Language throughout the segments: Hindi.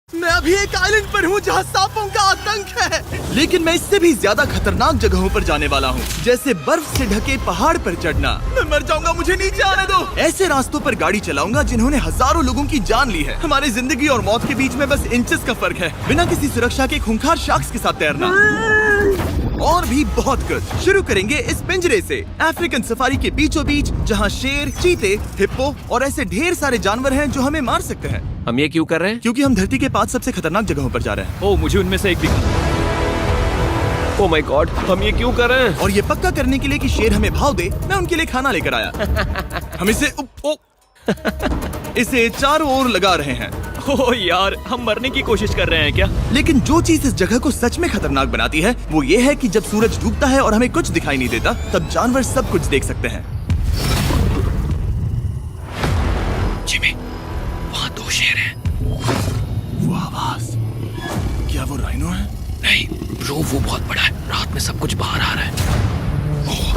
मैं अभी एक आइलैंड पर हूँ जहाँ सांपों का आतंक है, लेकिन मैं इससे भी ज्यादा खतरनाक जगहों पर जाने वाला हूँ, जैसे बर्फ से ढके पहाड़ पर चढ़ना। मैं मर जाऊंगा, मुझे नीचे आने दो। ऐसे रास्तों पर गाड़ी चलाऊंगा जिन्होंने हजारों लोगों की जान ली है। हमारी जिंदगी और मौत के बीच में बस इंचेस का फर्क है। बिना किसी सुरक्षा के खूंखार शार्क्स के साथ तैरना और भी बहुत कुछ। शुरू करेंगे इस पिंजरे से, अफ्रीकन सफारी के बीचों बीच, जहाँ शेर, चीते, हिप्पो और ऐसे ढेर सारे जानवर हैं जो हमें मार सकते हैं। हम ये क्यों कर रहे हैं? क्योंकि हम धरती के 5 सबसे खतरनाक जगहों पर जा रहे हैं। ओह, मुझे उनमें से एक दिखा। ओह माय गॉड, हम ये क्यों कर रहे हैं? और ये पक्का करने के लिए कि शेर हमें भाव दे, मैं उनके लिए खाना लेकर आया। हम इसे चारों ओर लगा रहे हैं। ओह यार, हम मरने की कोशिश कर रहे हैं क्या? लेकिन जो चीज इस जगह को सच में खतरनाक बनाती है वो ये है कि जब सूरज डूबता है और हमें कुछ दिखाई नहीं देता, तब जानवर सब कुछ देख सकते हैं। जिमी, वहाँ 2 शेर हैं। वो आवाज, क्या वो राइनो है? नहीं ब्रो, वो बहुत बड़ा है। रात में सब कुछ बाहर आ रहा है। ओह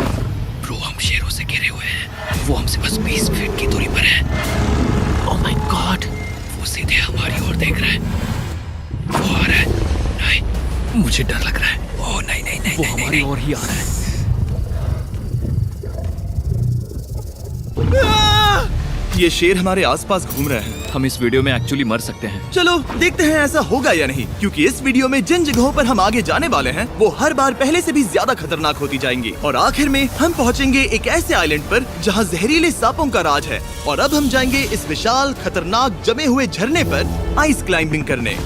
ब्रो, हम शेरों से घिरे हुए हैं। वो हमसे बस 20 फीट की दूरी पर है। ओह माय गॉड, वो सीधे हमारी ओर देख रहा है। वो आ रहा है। नहीं, मुझे डर लग रहा है। ओह नहीं नहीं नहीं, वो हमारी ओर ही आ रहा है। ये शेर हमारे आसपास घूम रहे हैं। हम इस वीडियो में एक्चुअली मर सकते हैं। चलो देखते हैं ऐसा होगा या नहीं, क्योंकि इस वीडियो में जिन जगहों पर हम आगे जाने वाले हैं वो हर बार पहले से भी ज्यादा खतरनाक होती जाएंगी। और आखिर में हम पहुंचेंगे एक ऐसे आइलैंड पर जहां जहरीले सांपों का राज है। और अब हम जाएंगे इस विशाल, खतरनाक, जमे हुए झरने पर आइस क्लाइंबिंग करने।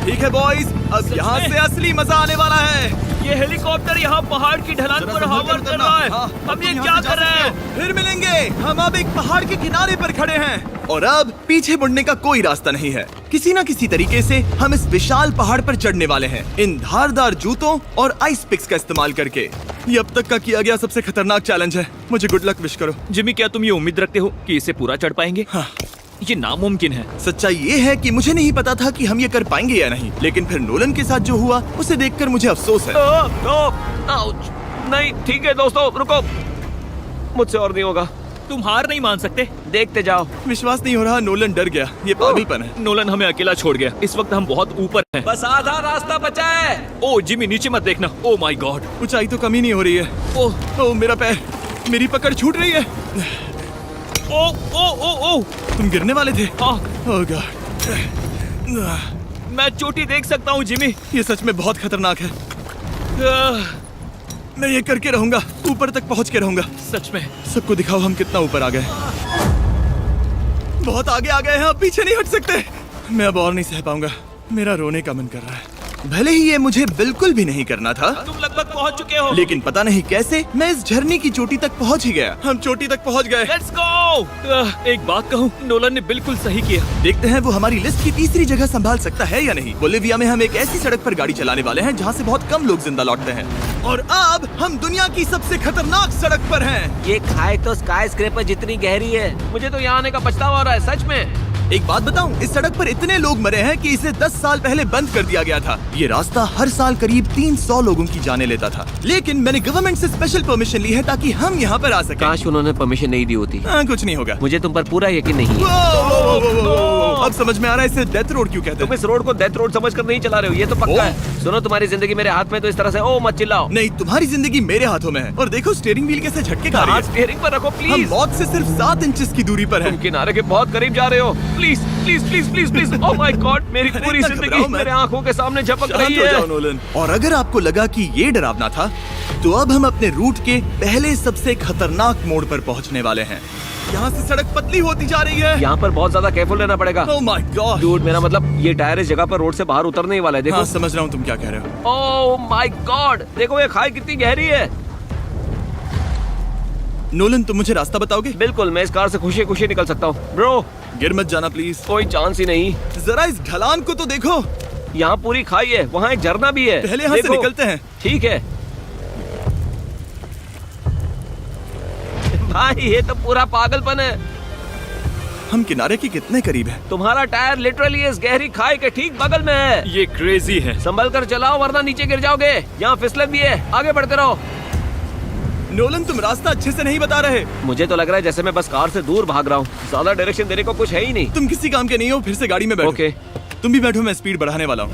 ठीक है बॉयज, अब यहाँ से असली मजा आने वाला है। ये हेलीकॉप्टर यहाँ पहाड़ की ढलान पर हवा कर रहा है। हम ये क्या कर रहे हैं? फिर मिलेंगे। हम अब एक पहाड़ के किनारे पर खड़े हैं और अब पीछे मुड़ने का कोई रास्ता नहीं है। किसी न किसी तरीके से हम इस विशाल पहाड़ पर चढ़ने वाले हैं, इन धारदार जूतों और आइस पिक्स का इस्तेमाल करके। ये अब तक का किया गया सबसे खतरनाक चैलेंज है। मुझे गुड लक विश करो। जिमी, क्या तुम ये उम्मीद रखते हो कि इसे पूरा चढ़ पाएंगे? हाँ। ये नामुमकिन है। सच्चाई ये है कि मुझे नहीं पता था कि हम ये कर पाएंगे या नहीं, लेकिन फिर नोलन के साथ जो हुआ उसे देखकर मुझे अफसोस है। नहीं ठीक है दोस्तों, रुको, मुझसे और नहीं होगा। तुम हार नहीं मान सकते, देखते जाओ। विश्वास नहीं हो रहा, नोलन डर गया। ये पागलपन है। नोलन हमें अकेला छोड़ गया। इस वक्त हम बहुत ऊपर हैं। बस आधा रास्ता बचा है। ओह जिमी, नीचे मत देखना। ओह माय गॉड, ऊंचाई तो कमी नहीं हो रही है। ओह मेरा पैर, मेरी पकड़ छूट रही है। ओह तुम गिरने वाले थे। हाँ। ओह गॉड, मैं चोटी देख सकता हूँ जिमी। ये सच में बहुत खतरनाक है। मैं ये करके रहूंगा, ऊपर तक पहुंच के रहूंगा। सच में। सबको दिखाओ हम कितना ऊपर आ गए। बहुत आगे आ गए हैं, अब पीछे नहीं हट सकते। मैं अब और नहीं सह पाऊंगा, मेरा रोने का मन कर रहा है। भले ही ये मुझे बिल्कुल भी नहीं करना था। तुम लगभग पहुंच चुके हो, लेकिन पता नहीं कैसे मैं इस झरने की चोटी तक पहुंच ही गया। हम चोटी तक पहुंच गए। Let's go. एक बात कहूँ, नोलन ने बिल्कुल सही किया। देखते हैं वो हमारी लिस्ट की तीसरी जगह संभाल सकता है या नहीं। बोलिविया में हम एक ऐसी सड़क पर गाड़ी चलाने वाले हैं जहाँ से बहुत कम लोग जिंदा लौटते हैं। और अब हम दुनिया की सबसे खतरनाक सड़क पर हैं। ये खाई तो स्काई स्क्रैपर जितनी गहरी है। मुझे तो यहाँ आने का पछतावा हो रहा है, सच में। एक बात बताऊं, इस सड़क पर इतने लोग मरे हैं कि इसे 10 साल पहले बंद कर दिया गया था। ये रास्ता हर साल करीब 300 लोगों की जाने लेता था, लेकिन मैंने गवर्नमेंट से स्पेशल परमिशन ली है ताकि हम यहाँ पर आ सकें। काश उन्होंने परमिशन नहीं दी होती। कुछ नहीं होगा। मुझे तुम पर पूरा यकीन नहीं है। अब समझ में आ रहा है इसे डेथ रोड क्यों कहते तुम हैं। इस रोड को डेथ रोड समझकर नहीं चला रहे हो, ये तो पक्का है। सुनो, तुम्हारी जिंदगी मेरे हाथ में, तो इस तरह से ओ मत चिल्लाओ। नहीं, तुम्हारी जिंदगी मेरे हाथों में है। और देखो स्टीयरिंग व्हील कैसे झटके खा रही हाथ है। स्टीयरिंग पर रखो हम प्लीज। मौत से सिर्फ 7 इंचेस की दूरी पर तुम हैं। किनारे के बहुत करीब जा रहे हो। Please please please please please. Oh my God, मेरी अरे पूरी इतना जिंदगी घबराओ मत। मेरे आंखों के सामने झपक शांत रही हो जाओ है। नोलन। और अगर आपको लगा कि ये डरावना था, तो अब हम अपने रूट के पहले सबसे खतरनाक मोड़ पर पहुंचने वाले हैं। यहाँ से सड़क पतली होती जा रही है। यहाँ पर बहुत ज्यादा केयरफुल रहना पड़ेगा। Oh my God. डूड, मेरा मतलब ये टायर इस जगह पर रोड से बाहर उतरने ही वाला है। देखो। हाँ, समझ रहा हूँ तुम क्या कह रहे हो। ओह माय गॉड, देखो ये खाई कितनी गहरी है। नोलन, तुम मुझे रास्ता बताओगे? बिल्कुल, मैं इस कार से खुशी खुशी निकल सकता हूँ। ब्रो, गिर मत जाना प्लीज। कोई चांस ही नहीं। जरा इस ढलान को तो देखो। यहाँ पूरी खाई है, वहाँ एक झरना भी है। पहले यहाँ से देखो। निकलते हैं। ठीक है भाई, ये तो पूरा पागलपन है। हम किनारे के कितने करीब हैं? तुम्हारा टायर लिटरली इस गहरी खाई के ठीक बगल में है। ये क्रेजी है। संभल कर चलाओ वरना नीचे गिर जाओगे। यहाँ फिसलन भी है, आगे बढ़ते रहो। नोलन, तुम रास्ता अच्छे से नहीं बता रहे। मुझे तो लग रहा है जैसे मैं बस कार से दूर भाग रहा हूँ। ज्यादा डायरेक्शन देने को कुछ है ही नहीं। तुम किसी काम के नहीं हो, फिर से गाड़ी में बैठो। ओके, तुम भी बैठो, मैं स्पीड बढ़ाने वाला हूँ।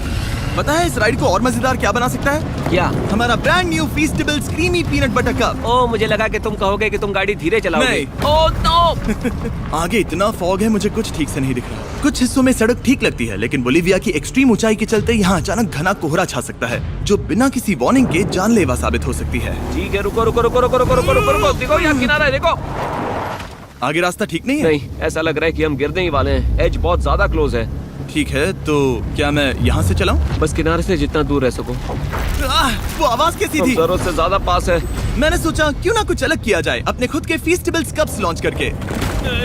पता है इस राइड को और मजेदार क्या बना सकता है? क्या? हमारा brand new Feastables creamy peanut butter cup. ओ, मुझे लगा कि तुम कहोगे कि तुम गाड़ी धीरे चलाओगे। नहीं। Oh no! आगे इतना फॉग है, मुझे कुछ ठीक से नहीं दिख रहा। कुछ हिस्सों में सड़क ठीक लगती है, लेकिन बोलीविया की एक्सट्रीम ऊंचाई के चलते यहाँ अचानक घना कोहरा छा सकता है, जो बिना किसी वार्निंग के जानलेवा साबित हो सकती है। ठीक है, रुको रुको रुको रुको रुको रुको रुको रुको, देखो यहाँ किनारा है, देखो। आगे रास्ता ठीक नहीं है? नहीं, ऐसा लग रहा है कि हम गिरने ही वाले हैं। एज बहुत ज्यादा क्लोज है। ठीक है, तो क्या मैं यहाँ से चलाऊं? बस किनारे से जितना दूर रह सको। वो आवाज कैसी हम थी? जरूरत से ज्यादा पास है। मैंने सोचा क्यों ना कुछ अलग किया जाए, अपने खुद के फीस्टेबल्स कप्स लॉन्च करके।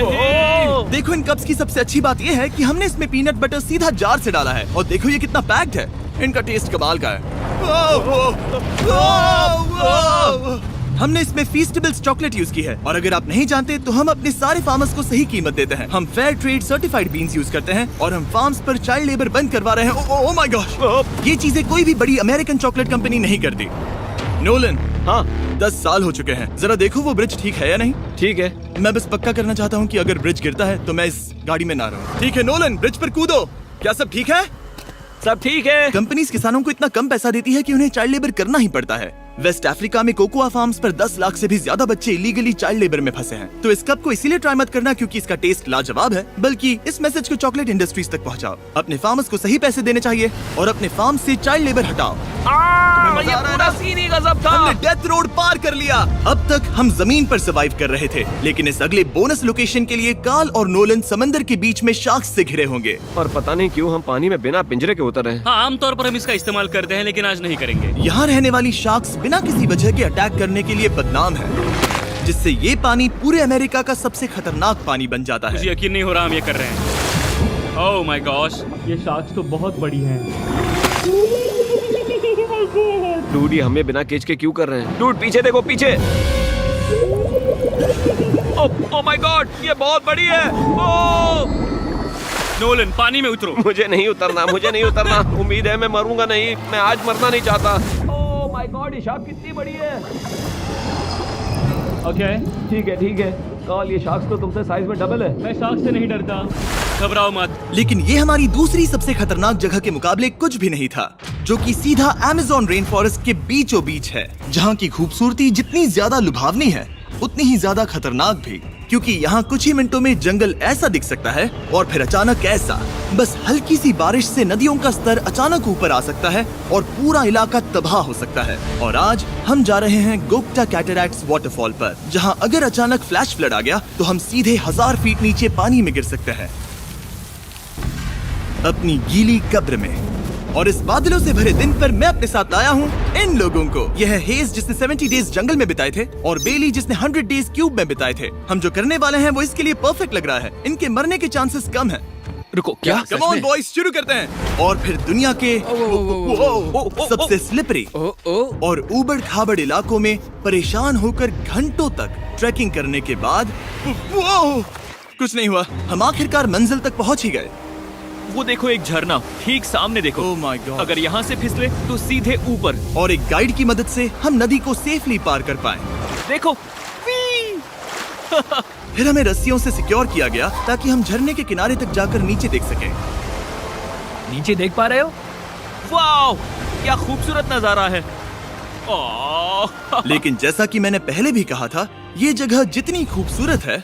ओह! देखो इन कप्स की सबसे अच्छी बात ये है कि हमने इसमें पीनट बटर सीधा जार से डाला है, और देखो ये कितना पैक्ड है। इनका टेस्ट कमाल का है। हमने इसमें फीस्टेबल्स चॉकलेट यूज की है, और अगर आप नहीं जानते तो हम अपने सारे फार्मर्स को सही कीमत देते हैं। हम fair trade certified beans use करते हैं, और हम फार्म्स पर चाइल्ड लेबर बंद करवा रहे हैं। ओह माय गॉश, ये चीजें कोई भी बड़ी अमेरिकन चॉकलेट कंपनी नहीं करती। नोलन, हाँ 10 साल हो चुके हैं, जरा देखो वो ब्रिज ठीक है या नहीं। ठीक है। मैं बस पक्का करना चाहता हूँ कि अगर ब्रिज गिरता है तो मैं इस गाड़ी में ना रहूं। ठीक है नोलन, ब्रिज पर कूदो। क्या सब ठीक है? सब ठीक है। कंपनीज किसानों को इतना कम पैसा देती है कि उन्हें चाइल्ड लेबर करना ही पड़ता है। वेस्ट अफ्रीका में कोकोआ फार्म्स पर 10 लाख से भी ज्यादा बच्चे इलीगली चाइल्ड लेबर में फंसे हैं। तो इस कप को इसीलिए ट्राई मत करना क्योंकि इसका टेस्ट लाजवाब है, बल्कि इस मैसेज को चॉकलेट इंडस्ट्रीज तक पहुंचाओ। अपने फार्मर्स को सही पैसे देने चाहिए और अपने फार्म से चाइल्ड लेबर हटाओ। ये पूरा सीन ही गजब था। हमने डेथ रोड पार कर लिया। अब तक हम जमीन पर सर्वाइव कर रहे थे, लेकिन इस अगले बोनस लोकेशन के लिए कार्ल और नोलन समंदर के बीच में शार्क्स से घिरे होंगे। और पता नहीं क्यों हम पानी में बिना पिंजरे के उतर रहे हैं। हाँ, आमतौर पर हम इसका इस्तेमाल करते हैं, लेकिन आज नहीं करेंगे। यहाँ रहने वाली शार्क्स बिना किसी वजह के अटैक करने के लिए बदनाम है, जिससे ये पानी पूरे अमेरिका का सबसे खतरनाक पानी बन जाता मुझे है। यकीन नहीं हो रहा हम ये कर रहे हैं। ओह माय गॉश, ये शार्क्स तो बहुत बड़ी हैं। डूड, ये हमें बिना केज के क्यों कर रहे हैं? डूड पीछे देखो, पीछे। ओह माय गॉड, ये बहुत बड़ी है। ओह! नोलन, पानी में उतरो। मुझे नहीं उतरना, मुझे नहीं उतरना। उम्मीद है मैं मरूंगा नहीं। मैं आज मरना नहीं चाहता। ओह माय गॉड, ये शार्क कितनी बड़ी है। ओके, ठीक है ठीक है। कार्ल, ये शार्क्स तो तुमसे साइज में डबल है। मैं शार्क से नहीं डरता, घबराओ मत। लेकिन ये हमारी दूसरी सबसे खतरनाक जगह के मुकाबले कुछ भी नहीं था, जो कि सीधा अमेज़न रेन फॉरेस्ट के बीचों बीच है, जहाँ की खूबसूरती जितनी ज्यादा लुभावनी है उतनी ही ज्यादा खतरनाक भी, क्योंकि यहाँ कुछ ही मिनटों में जंगल ऐसा दिख सकता है और फिर अचानक ऐसा। बस हल्की सी बारिश से नदियों का स्तर अचानक ऊपर आ सकता है और पूरा इलाका तबाह हो सकता है। और आज हम जा रहे हैं गोप्टा कैटरैक्ट्स वाटरफॉल पर, जहाँ अगर अचानक फ्लैश फ्लड आ गया तो हम सीधे 1000 फीट नीचे पानी में गिर सकते हैं, अपनी गीली कब्र में। और इस बादलों से भरे दिन पर मैं अपने साथ लाया हूँ इन लोगों को। यह है हेज जिसने 70 डेज जंगल में बिताए थे, और बेली जिसने 100 डेज क्यूब में बिताए थे। हम जो करने वाले हैं वो इसके लिए परफेक्ट लग रहा है। इनके मरने के चांसेस कम हैं। रुको, क्या? कम ऑन बॉयज, शुरू करते हैं। और फिर दुनिया के सबसे स्लिपरी और ऊबड़ खाबड़ इलाकों में परेशान होकर घंटों तक ट्रैकिंग करने के बाद कुछ नहीं हुआ, हम आखिरकार मंजिल तक पहुंच ही गए। वो देखो, एक झरना ठीक सामने देखो। Oh my God. अगर यहाँ से फिसले तो सीधे ऊपर। और एक गाइड की मदद से हम नदी को सेफली पार कर पाए। देखो। फिर हमें रस्सियों से सिक्योर किया गया ताकि हम झरने के किनारे तक जाकर नीचे देख सकें। नीचे देख पा रहे हो? वाओ, क्या खूबसूरत नजारा है। ओह। लेकिन जैसा कि मैंने पहले भी कहा था, ये जगह जितनी खूबसूरत है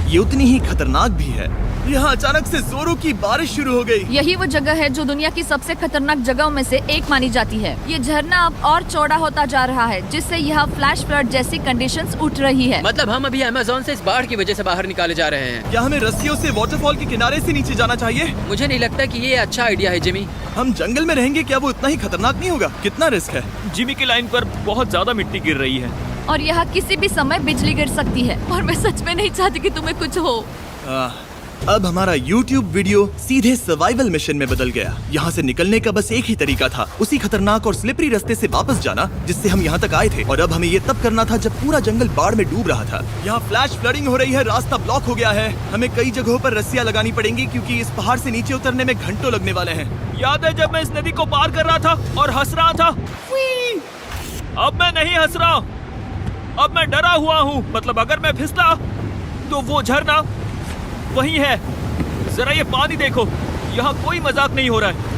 ये उतनी ही खतरनाक भी है। यहाँ अचानक से जोरों की बारिश शुरू हो गई। यही वो जगह है जो दुनिया की सबसे खतरनाक जगहों में से एक मानी जाती है। ये झरना अब और चौड़ा होता जा रहा है, जिससे यहाँ फ्लैश फ्लड जैसी कंडीशंस उठ रही है। मतलब हम अभी अमेज़न से इस बाढ़ की वजह से बाहर निकाले जा रहे हैं। क्या हमें रस्सियों से वाटरफॉल के किनारे से नीचे जाना चाहिए? मुझे नहीं लगता कि ये अच्छा आइडिया है जिमी। हम जंगल में रहेंगे, क्या वो इतना ही खतरनाक नहीं होगा? कितना रिस्क है? जिमी की लाइन पर बहुत ज्यादा मिट्टी गिर रही है। और यहाँ किसी भी समय बिजली गिर सकती है, और मैं सच में नहीं चाहती कि तुम्हें कुछ हो। अब हमारा YouTube वीडियो सीधे सर्वाइवल मिशन में बदल गया। यहाँ से निकलने का बस एक ही तरीका था, उसी खतरनाक और स्लिपरी रास्ते से वापस जाना जिससे हम यहाँ तक आए थे। और अब हमें ये तब करना था जब पूरा जंगल बाढ़ में डूब रहा था। यहाँ फ्लैश फ्लडिंग हो रही है, रास्ता ब्लॉक हो गया है। हमें कई जगहों पर रस्सियाँ लगानी पड़ेंगी क्योंकि इस पहाड़ से नीचे उतरने में घंटों लगने वाले हैं। याद है जब मैं इस नदी को पार कर रहा था और हंस रहा था? अब मैं नहीं हंस रहा, अब मैं डरा हुआ हूँ। मतलब अगर मैं फिसला तो वो झरना वही है। जरा ये पानी देखो, यहाँ कोई मजाक नहीं हो रहा है।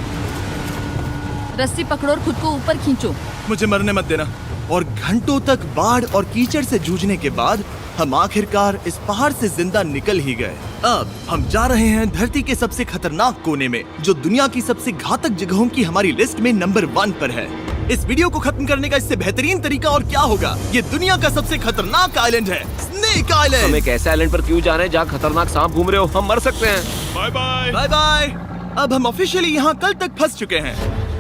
रस्सी पकड़ो और खुद को ऊपर खींचो। मुझे मरने मत देना। और घंटों तक बाढ़ और कीचड़ से जूझने के बाद हम आखिरकार इस पहाड़ से जिंदा निकल ही गए। अब हम जा रहे हैं धरती के सबसे खतरनाक कोने में, जो दुनिया की सबसे घातक जगहों की हमारी लिस्ट में नंबर 1 पर है। इस वीडियो को खत्म करने का इससे बेहतरीन तरीका और क्या होगा। ये दुनिया का सबसे खतरनाक आइलैंड है, स्नेक हम आइलैंड। एक ऐसे आइलैंड पर क्यों जा रहे हैं जहाँ खतरनाक सांप घूम रहे हो? हम मर सकते हैं। Bye bye. Bye bye. अब हम ऑफिशियली यहाँ कल तक फंस चुके हैं।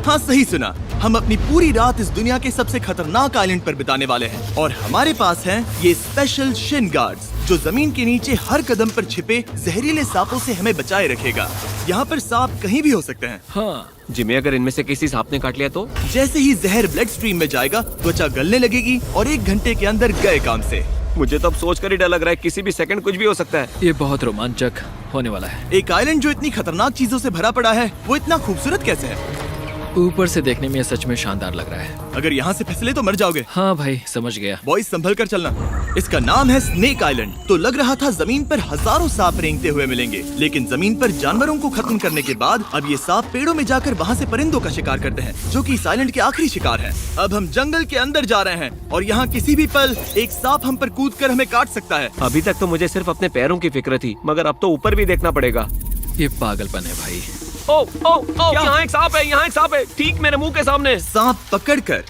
हाँ, सही सुना। हम अपनी पूरी रात इस दुनिया के सबसे खतरनाक आइलैंड पर बिताने वाले हैं और हमारे पास हैं ये स्पेशल शिन गार्ड्स, जो जमीन के नीचे हर कदम पर छिपे जहरीले सांपों से हमें बचाए रखेगा। यहाँ पर सांप कहीं भी हो सकते हैं। हाँ, जिमी, अगर इनमें से किसी सांप ने काट लिया तो? जैसे ही जहर ब्लड स्ट्रीम में जाएगा, त्वचा गलने लगेगी और 1 घंटे के अंदर गए काम से। मुझे तो अब सोचकर ही डर लग रहा है, किसी भी सेकंड कुछ भी हो सकता है। ये बहुत रोमांचक होने वाला है। एक आइलैंड जो इतनी खतरनाक चीजों से भरा पड़ा है, वो इतना खूबसूरत कैसे है? ऊपर से देखने में ये सच में शानदार लग रहा है। अगर यहाँ से फिसले तो मर जाओगे। हाँ भाई, समझ गया। बॉयज, संभल कर चलना। इसका नाम है स्नेक आइलैंड। तो लग रहा था जमीन पर हजारों सांप रेंगते हुए मिलेंगे, लेकिन जमीन पर जानवरों को खत्म करने के बाद अब ये सांप पेड़ों में जाकर वहाँ से परिंदों का शिकार करते हैं, जो कि इस आइलैंड के आखिरी शिकार है। अब हम जंगल के अंदर जा रहे हैं और यहाँ किसी भी पल एक सांप हम पर कूद कर हमें काट सकता है। अभी तक तो मुझे सिर्फ अपने पैरों की फिक्र थी, मगर अब तो ऊपर भी देखना पड़ेगा। ये पागलपन है भाई। ओ ओ ओ, यहाँ एक सांप है, यहाँ एक सांप है, ठीक मेरे मुंह के सामने। सांप पकड़कर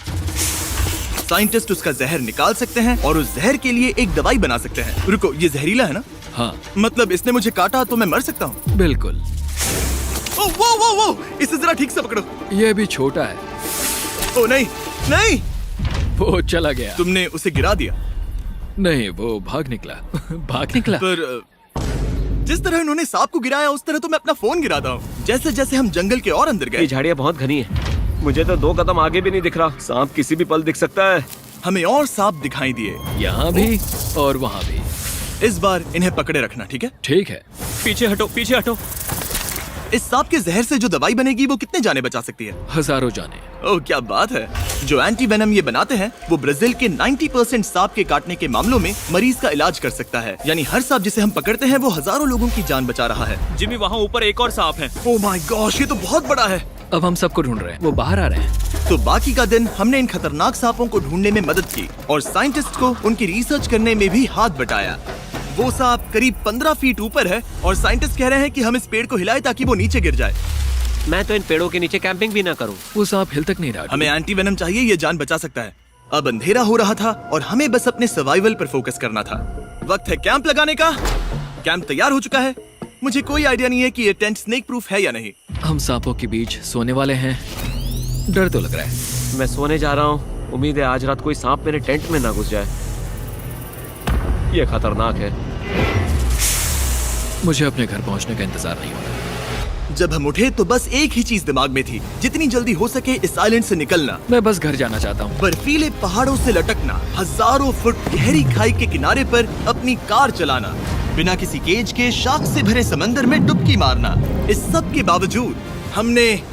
साइंटिस्ट उसका जहर निकाल सकते हैं और उस जहर के लिए एक दवाई बना सकते हैं। रुको, ये जहरीला है ना? हाँ, मतलब इसने मुझे काटा तो मैं मर सकता हूँ? बिल्कुल। ओ वो वो वो, इसे जरा ठीक से पकड़ो। ये भी छोटा है। ओ नहीं नहीं, वो चला गया। तुमने उसे गिरा दिया। नहीं, वो भाग निकला। भाग निकला। पर जिस तरह उन्होंने सांप को गिराया, उस तरह तो मैं अपना फोन गिराता हूँ। जैसे जैसे हम जंगल के और अंदर ये गए, झाड़ियाँ बहुत घनी है, मुझे तो 2 कदम आगे भी नहीं दिख रहा। सांप किसी भी पल दिख सकता है। हमें और सांप दिखाई दिए। यहाँ भी और वहाँ भी। इस बार इन्हें पकड़े रखना, ठीक है? ठीक है। पीछे हटो, पीछे हटो। इस सांप के जहर से जो दवाई बनेगी वो कितने जाने बचा सकती है? हजारों जाने। ओह, क्या बात है। जो एंटी वेनम ये बनाते हैं, वो ब्राजील के 90% सांप के काटने के मामलों में मरीज का इलाज कर सकता है। यानी हर सांप जिसे हम पकड़ते हैं वो हजारों लोगों की जान बचा रहा है। जिमी, वहाँ ऊपर एक और सांप है। ओह माय गॉश, ये तो बहुत बड़ा है। अब हम सबको ढूंढ रहे हैं। वो बाहर आ रहे हैं। तो बाकी का दिन हमने इन खतरनाक सांपों को ढूंढने में मदद की और साइंटिस्ट को उनकी रिसर्च करने में भी हाथ बटाया। वो सांप करीब 15 फीट ऊपर है और साइंटिस्ट कह रहे हैं कि हम इस पेड़ को हिलाएं ताकि वो नीचे गिर जाए। मैं तो इन पेड़ों के नीचे कैंपिंग भी ना करूं। वो सांप हिल तक नहीं रहा। हमें एंटी वेनम चाहिए, ये जान बचा सकता है। अब अंधेरा हो रहा था और हमें बस अपने सर्वाइवल पर फोकस करना था। वक्त है कैंप लगाने का। कैंप तैयार हो चुका है। मुझे कोई आइडिया नहीं है कि ये टेंट स्नेक प्रूफ है या नहीं। हम सांपों के बीच सोने वाले हैं। डर तो लग रहा है। मैं सोने जा रहा हूँ। उम्मीद है आज रात कोई सांप मेरे टेंट में ना घुस जाए। ये खतरनाक है। मुझे अपने घर पहुंचने का इंतजार नहीं हो रहा। जब हम उठे तो बस एक ही चीज दिमाग में थी, जितनी जल्दी हो सके इस आइलैंड से निकलना। मैं बस घर जाना चाहता हूँ। बर्फीले पहाड़ों से लटकना, हजारों फुट गहरी खाई के किनारे पर अपनी कार चलाना, बिना किसी केज के शार्क से भरे समंदर में डुबकी मारना। इस सब के बावजूद हमने